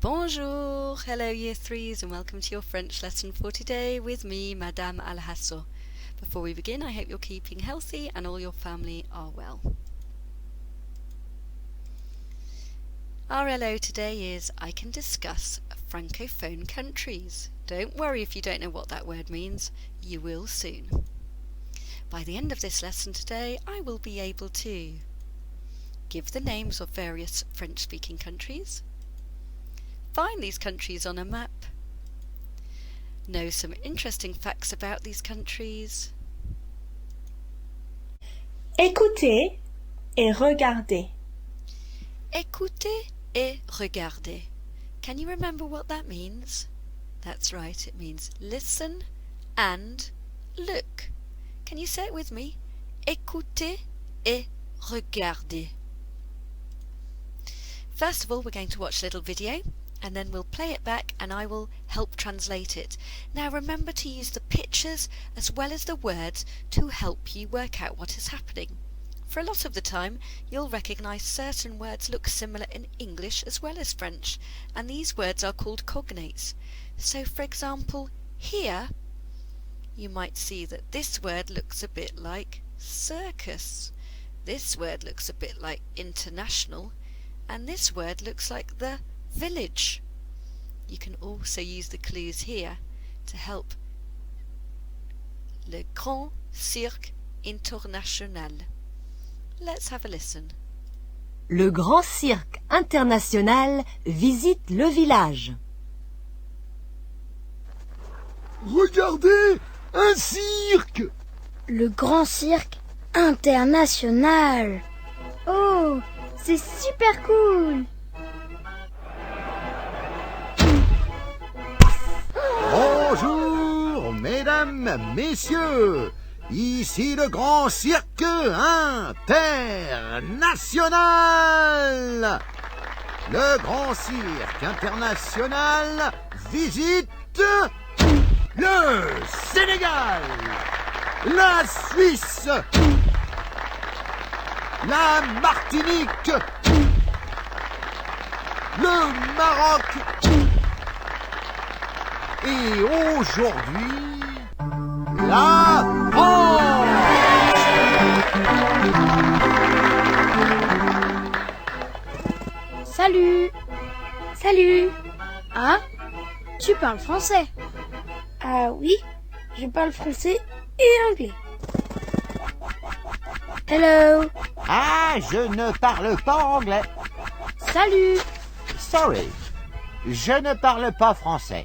Bonjour! Hello Year 3s and welcome to your French lesson for today with me, Madame Alhasso. Before we begin, I hope you're keeping healthy and all your family are well. Our LO today is I can discuss Francophone countries. Don't worry if you don't know what that word means, you will soon. By the end of this lesson today, I will be able to give the names of various French-speaking countries, find these countries on a map, know some interesting facts about these countries. Écoutez et regardez. Écoutez et regardez. Can you remember what that means? That's right, it means listen and look. Can you say it with me? Écoutez et regardez. First of all, we're going to watch a little video and then we'll play it back and I will help translate it. Now remember to use the pictures as well as the words to help you work out what is happening. For a lot of the time you'll recognise certain words look similar in English as well as French, and these words are called cognates. So for example, here you might see that this word looks a bit like circus, this word looks a bit like international, and this word looks like the village. You can also use the clues here to help. Le Grand Cirque International. Let's have a listen. Le Grand Cirque International visite le village. Regardez, un cirque! Le Grand Cirque International. Oh, c'est super cool! Bonjour, mesdames, messieurs! Ici le Grand Cirque International! Le Grand Cirque International visite le Sénégal, la Suisse, la Martinique, le Maroc et aujourd'hui, la France. Salut! Salut! Ah, tu parles français? Ah oui, je parle français et anglais. Hello! Ah, je ne parle pas anglais. Salut! Sorry, je ne parle pas français.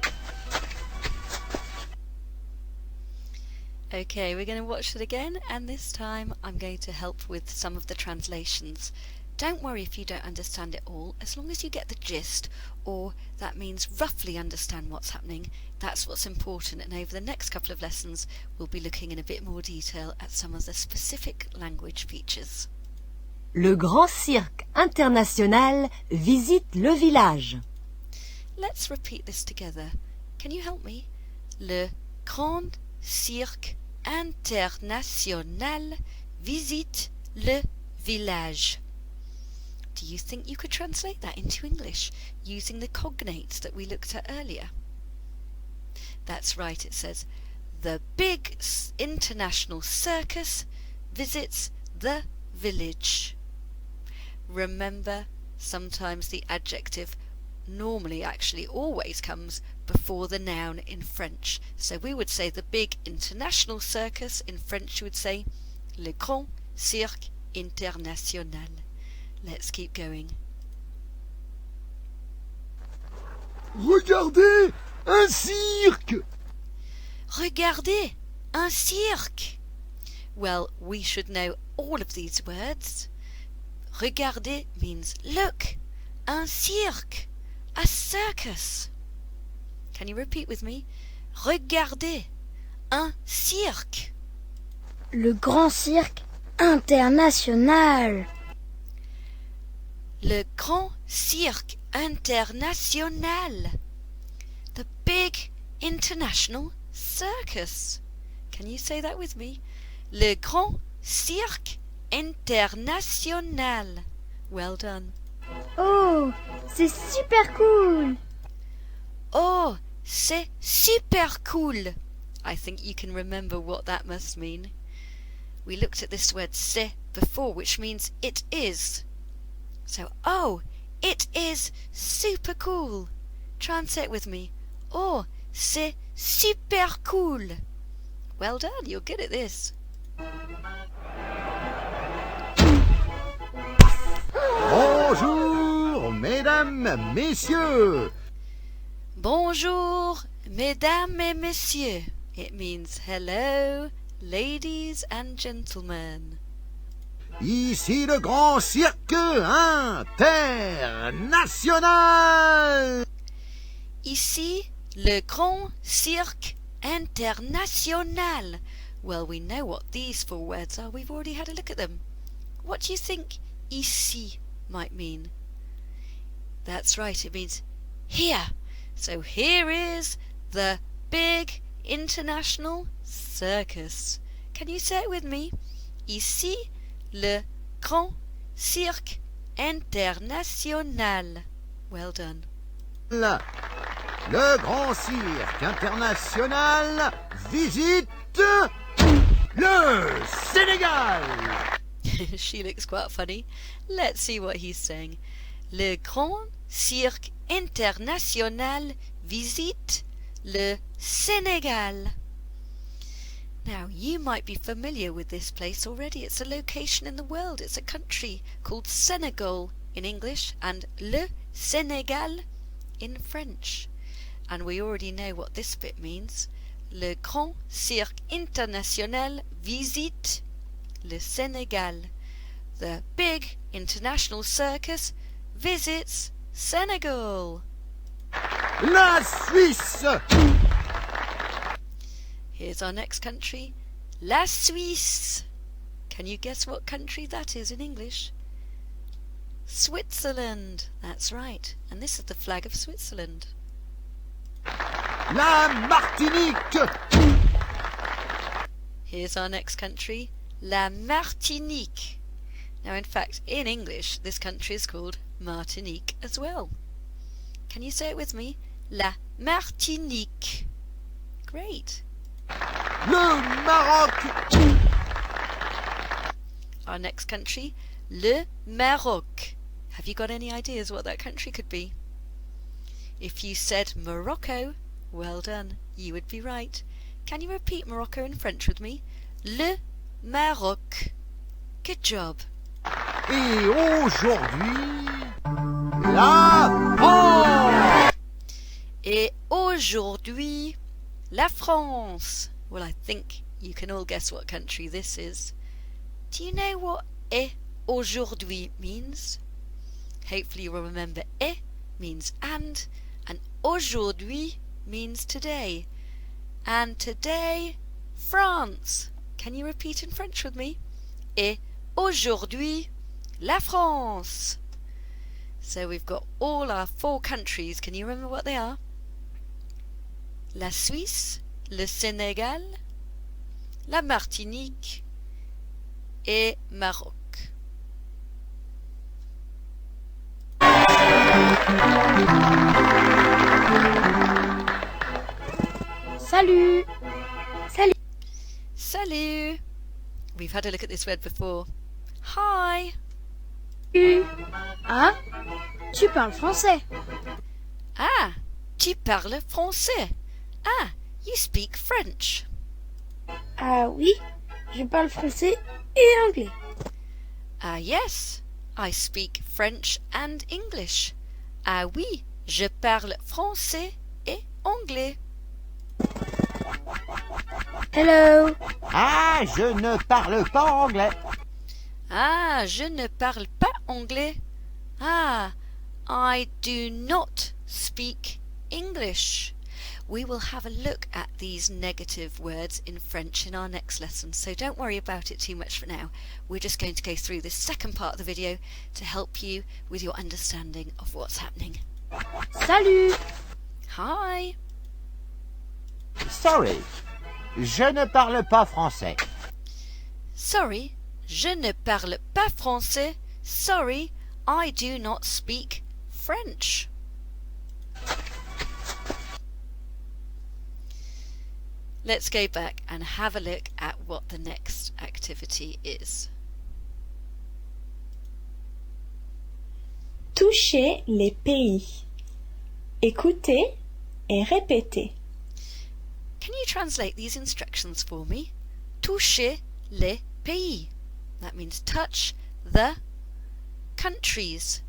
Okay, we're going to watch it again, and this time I'm going to help with some of the translations. Don't worry if you don't understand it all, as long as you get the gist, or that means roughly understand what's happening. That's what's important, and over the next couple of lessons we'll be looking in a bit more detail at some of the specific language features. Le Grand Cirque International visite le village. Let's repeat this together. Can you help me? Le Grand Cirque International visite le village. Do you think you could translate that into English using the cognates that we looked at earlier? That's right, it says, the big international circus visits the village. Remember, sometimes the adjective normally actually always comes before the noun in French. So we would say the big international circus. In French you would say le Grand Cirque International. Let's keep going. Regardez, un cirque! Regardez, un cirque! Well, we should know all of these words. Regardez means look. Un cirque, a circus. Can you repeat with me? Regardez, un cirque. Le Grand Cirque International. Le Grand Cirque International. The big international circus. Can you say that with me? Le Grand Cirque International. Well done. Oh, c'est super cool! Oh, c'est super cool. I think you can remember what that must mean. We looked at this word c'est before, which means it is. So, oh, it is super cool. Try and say it with me. Oh, c'est super cool. Well done, you're good at this. Bonjour, mesdames, messieurs. Bonjour, mesdames et messieurs. It means hello, ladies and gentlemen. Ici le grand cirque international. Ici, le grand cirque international. Well, we know what these four words are. We've already had a look at them. What do you think ici might mean? That's right, it means here. So here is the big international circus. Can you say it with me? Ici, le grand cirque international. Well done. Le grand cirque international visite le Sénégal. She looks quite funny. Let's see what he's saying. Le grand cirque international visite le Sénégal. Now, you might be familiar with this place already. It's a location in the world. It's a country called Senegal in English and le Sénégal in French. And we already know what this bit means. Le grand cirque international visite le Sénégal. The big international circus visits Senegal. La Suisse. Here's our next country, La Suisse. Can you guess what country that is in English? Switzerland. That's right. And this is the flag of Switzerland. La Martinique. Here's our next country, La Martinique. Now, in fact, in English, this country is called Martinique as well. Can you say it with me? La Martinique. Great. Le Maroc. Our next country, Le Maroc. Have you got any ideas what that country could be? If you said Morocco, well done, you would be right. Can you repeat Morocco in French with me? Le Maroc. Good job. Et aujourd'hui, la France. Et aujourd'hui, la France. Well, I think you can all guess what country this is. Do you know what et aujourd'hui means? Hopefully you will remember et means and aujourd'hui means today. And today, France. Can you repeat in French with me? Et aujourd'hui, la France. So we've got all our four countries. Can you remember what they are? La Suisse, le Sénégal, la Martinique et Maroc. Salut. Salut. Salut! We've had a look at this word before. Hi! Ah, tu parles français. Ah, tu parles français. Ah, you speak French. Ah oui, je parle français et anglais. Ah yes, I speak French and English. Ah oui, je parle français et anglais. Hello. Ah, je ne parle pas anglais. Ah, je ne parle pas anglais. Ah, I do not speak English. We will have a look at these negative words in French in our next lesson, so don't worry about it too much for now. We're just going to go through this second part of the video to help you with your understanding of what's happening. Salut. Hi! Sorry, je ne parle pas français. Sorry, je ne parle pas français. Sorry, I do not speak French. Let's go back and have a look at what the next activity is. Touchez les pays. Écoutez et répétez. Can you translate these instructions for me? Touchez les pays. That means touch the countries.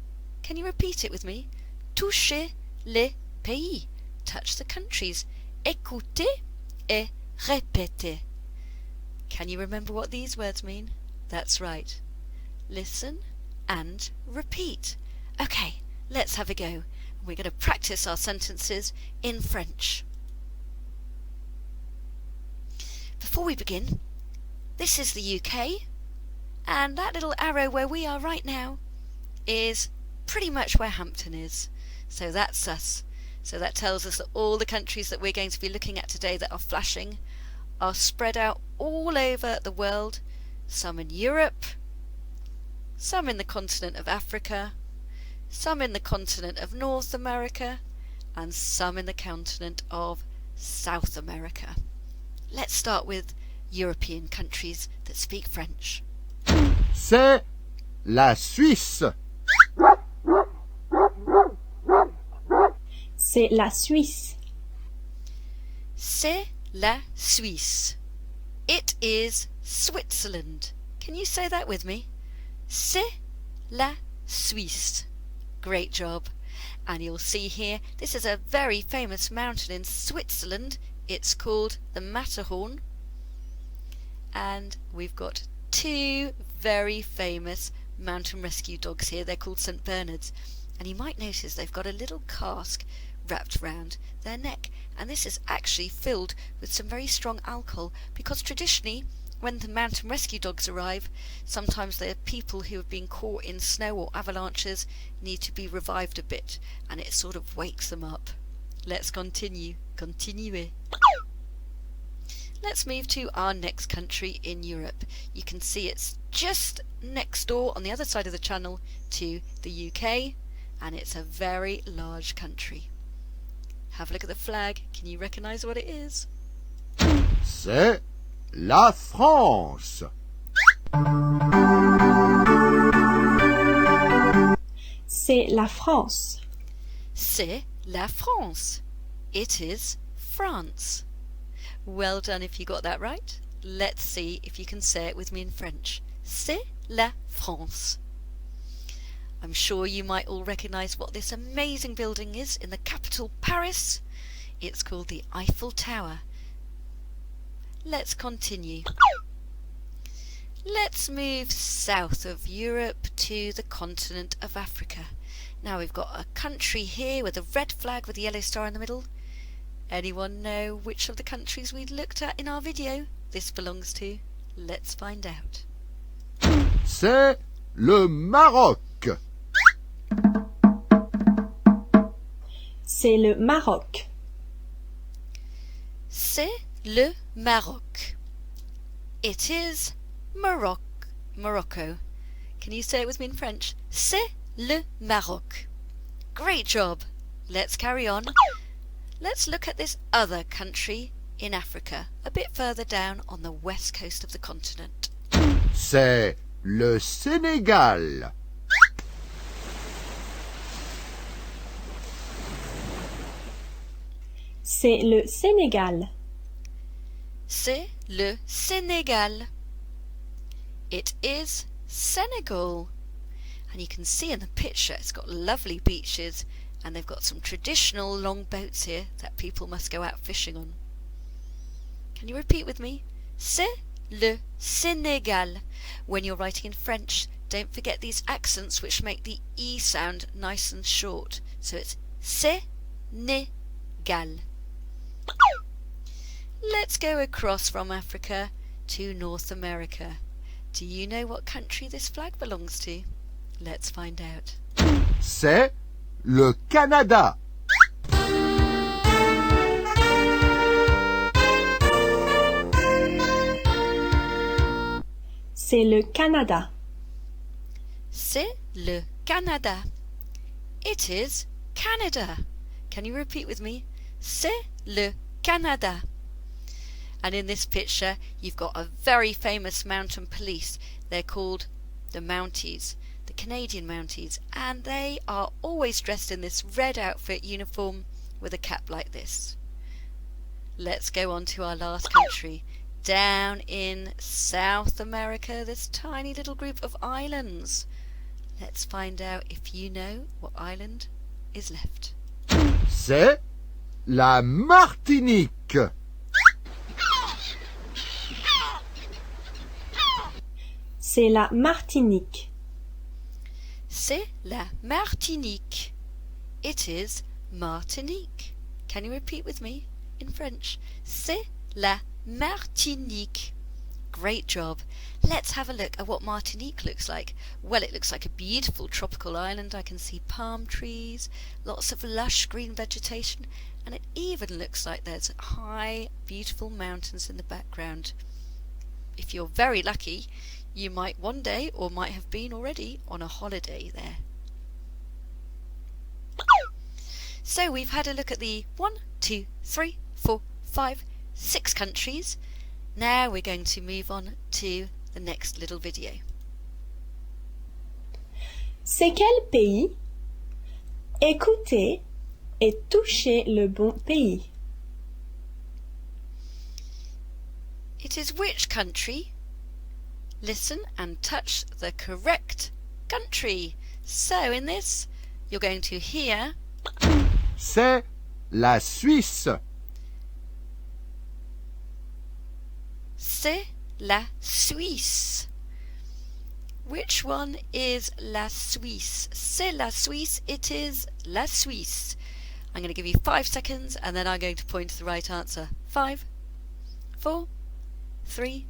Can you repeat it with me? Touchez les pays. Touch the countries. Écoutez et répétez. Can you remember what these words mean? That's right. Listen and repeat. Okay, let's have a go. We're going to practice our sentences in French. Before we begin, this is the UK, and that little arrow where we are right now is pretty much where Hampton is. So that's us. So that tells us that all the countries that we're going to be looking at today that are flashing are spread out all over the world, some in Europe, some in the continent of Africa, some in the continent of North America, and some in the continent of South America. Let's start with European countries that speak French. C'est la Suisse. C'est la Suisse. C'est la Suisse. It is Switzerland. Can you say that with me? C'est la Suisse. Great job. And you'll see here, this is a very famous mountain in Switzerland. It's called the Matterhorn. And we've got two very famous mountain rescue dogs here. They're called St. Bernards. And you might notice they've got a little cask wrapped around their neck. And this is actually filled with some very strong alcohol, because traditionally, when the mountain rescue dogs arrive, sometimes the people who have been caught in snow or avalanches need to be revived a bit, and it sort of wakes them up. Let's continue. Continue. Let's move to our next country in Europe. You can see it's just next door on the other side of the channel to the UK, and it's a very large country. Have a look at the flag. Can you recognise what it is? C'est la France. C'est la France. C'est la France. It is France. Well done if you got that right. Let's see if you can say it with me in French. C'est la France. I'm sure you might all recognise what this amazing building is in the capital, Paris. It's called the Eiffel Tower. Let's continue. Let's move south of Europe to the continent of Africa. Now we've got a country here with a red flag with a yellow star in the middle. Anyone know which of the countries we looked at in our video this belongs to? Let's find out. C'est le Maroc. C'est le Maroc. C'est le Maroc. It is Morocco. Can you say it with me in French? C'est le Maroc. Great job. Let's carry on. Let's look at this other country in Africa, a bit further down on the west coast of the continent. C'est le Sénégal. C'est le Sénégal. C'est le Sénégal. It is Senegal. And you can see in the picture it's got lovely beaches, and they've got some traditional long boats here that people must go out fishing on. Can you repeat with me? C'est le Sénégal. When you're writing in French, don't forget these accents which make the E sound nice and short. So it's Sénégal. Let's go across from Africa to North America. Do you know what country this flag belongs to? Let's find out. C'est le Canada. C'est le Canada. C'est le Canada. It is Canada. Can you repeat with me? C'est le Canada. And in this picture, you've got a very famous mountain police. They're called the Mounties, the Canadian Mounties, and they are always dressed in this red outfit uniform with a cap like this. Let's go on to our last country. Down in South America, this tiny little group of islands. Let's find out if you know what island is left. C'est la Martinique. C'est la Martinique. C'est la Martinique. It is Martinique. Can you repeat with me in French? C'est la Martinique. Great job. Let's have a look at what Martinique looks like. Well, it looks like a beautiful tropical island. I can see palm trees, lots of lush green vegetation, and it even looks like there's high, beautiful mountains in the background. If you're very lucky, you might one day, or might have been already, on a holiday there. So we've had a look at the 1, 2, 3, 4, 5, 6 countries. Now we're going to move on to the next little video. C'est quel pays? Écoutez et touchez le bon pays. It is which country? Listen and touch the correct country. So in this, you're going to hear C'est la Suisse. C'est la Suisse. Which one is la Suisse? C'est la Suisse. It is la Suisse. I'm going to give you 5 seconds and then I'm going to point to the right answer. 5, 4, 3,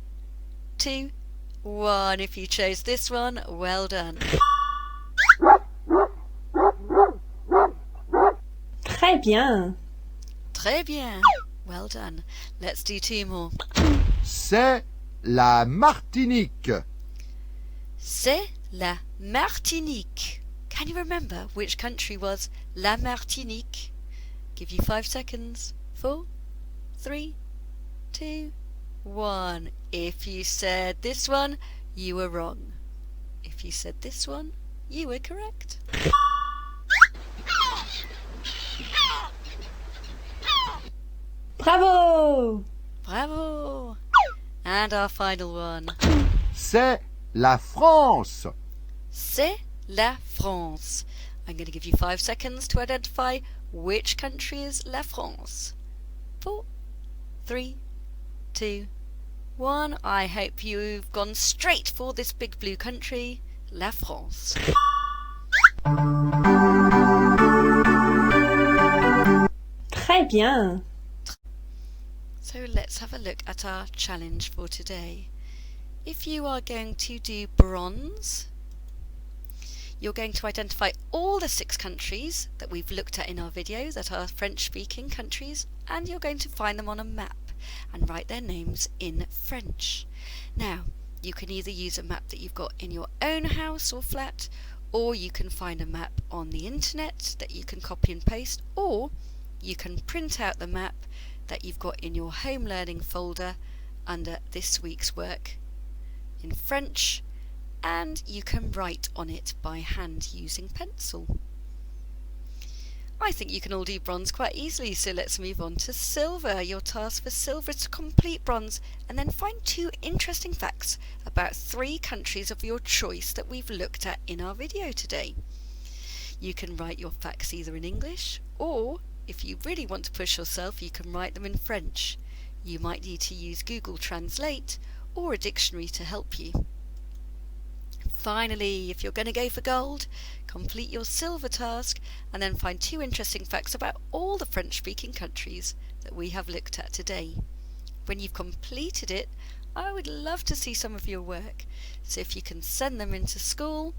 2, 1. If you chose this one, well done. Très bien. Très bien. Well done. Let's do 2 more. C'est la Martinique. C'est la Martinique. Can you remember which country was la Martinique? Give you 5 seconds. 4, 3, 2, 1. If you said this one, you were wrong. If you said this one, you were correct. Bravo! Bravo! And our final one. C'est la France. C'est la France. I'm going to give you 5 seconds to identify which country is la France. 4, 3, 2, 1. I hope you've gone straight for this big blue country, la France. Très bien. So let's have a look at our challenge for today. If you are going to do bronze, you're going to identify all the 6 countries that we've looked at in our video that are French-speaking countries, and you're going to find them on a map and write their names in French. Now, you can either use a map that you've got in your own house or flat, or you can find a map on the internet that you can copy and paste, or you can print out the map that you've got in your home learning folder under this week's work in French, and you can write on it by hand using pencil. I think you can all do bronze quite easily, so let's move on to silver. Your task for silver is to complete bronze and then find 2 interesting facts about 3 countries of your choice that we've looked at in our video today. You can write your facts either in English, or if you really want to push yourself, you can write them in French. You might need to use Google Translate or a dictionary to help you. Finally, if you're going to go for gold, complete your silver task and then find 2 interesting facts about all the French-speaking countries that we have looked at today. When you've completed it, I would love to see some of your work. So if you can send them into school,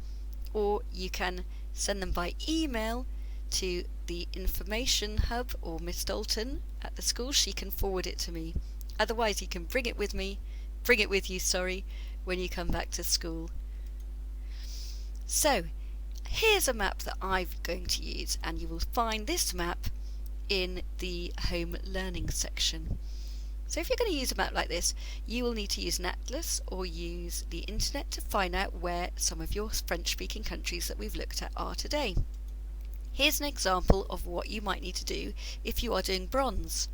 or you can send them by email to the information hub or Miss Dalton at the school, she can forward it to me. Otherwise you can bring it with you, when you come back to school. So here's a map that I'm going to use, and you will find this map in the home learning section. So if you're going to use a map like this, you will need to use an atlas or use the internet to find out where some of your French-speaking countries that we've looked at are today. Here's an example of what you might need to do if you are doing bronze.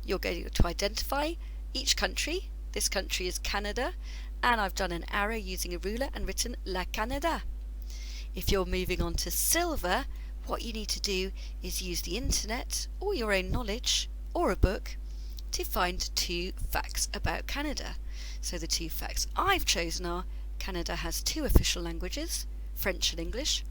You're going to identify each country. This country is Canada, and I've done an arrow using a ruler and written La Canada. If you're moving on to silver, what you need to do is use the internet or your own knowledge or a book to find 2 facts about Canada. So the 2 facts I've chosen are Canada has 2 official languages, French and English,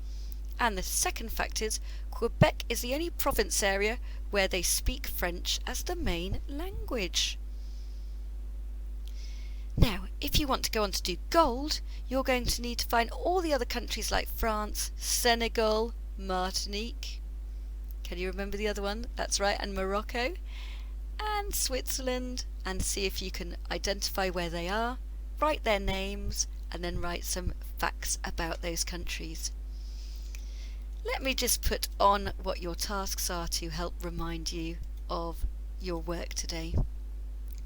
and the second fact is Quebec is the only province area where they speak French as the main language. Now, if you want to go on to do gold, you're going to need to find all the other countries like France, Senegal, Martinique. Can you remember the other one? That's right, and Morocco, and Switzerland, and see if you can identify where they are, write their names, and then write some facts about those countries. Let me just put on what your tasks are to help remind you of your work today.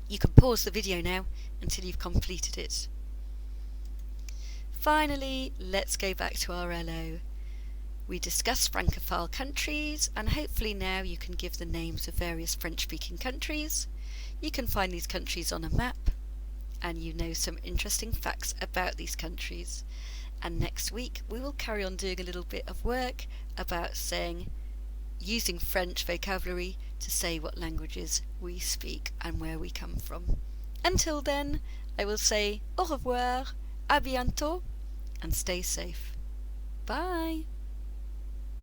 You can pause the video now until you've completed it. Finally, let's go back to our LO. We discussed Francophile countries, and hopefully now you can give the names of various French-speaking countries. You can find these countries on a map, and you know some interesting facts about these countries. And next week we will carry on doing a little bit of work about using French vocabulary to say what languages we speak and where we come from. Until then, I will say au revoir, à bientôt, and stay safe. Bye!